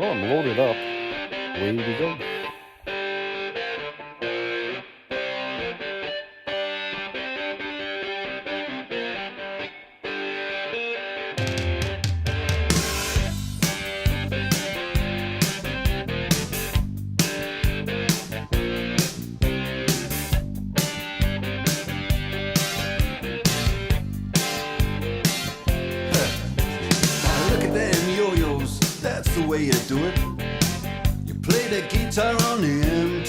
Well, I'm loaded up. Away we go. Look at them yo-yos, that's the way you do it. You play the guitar on the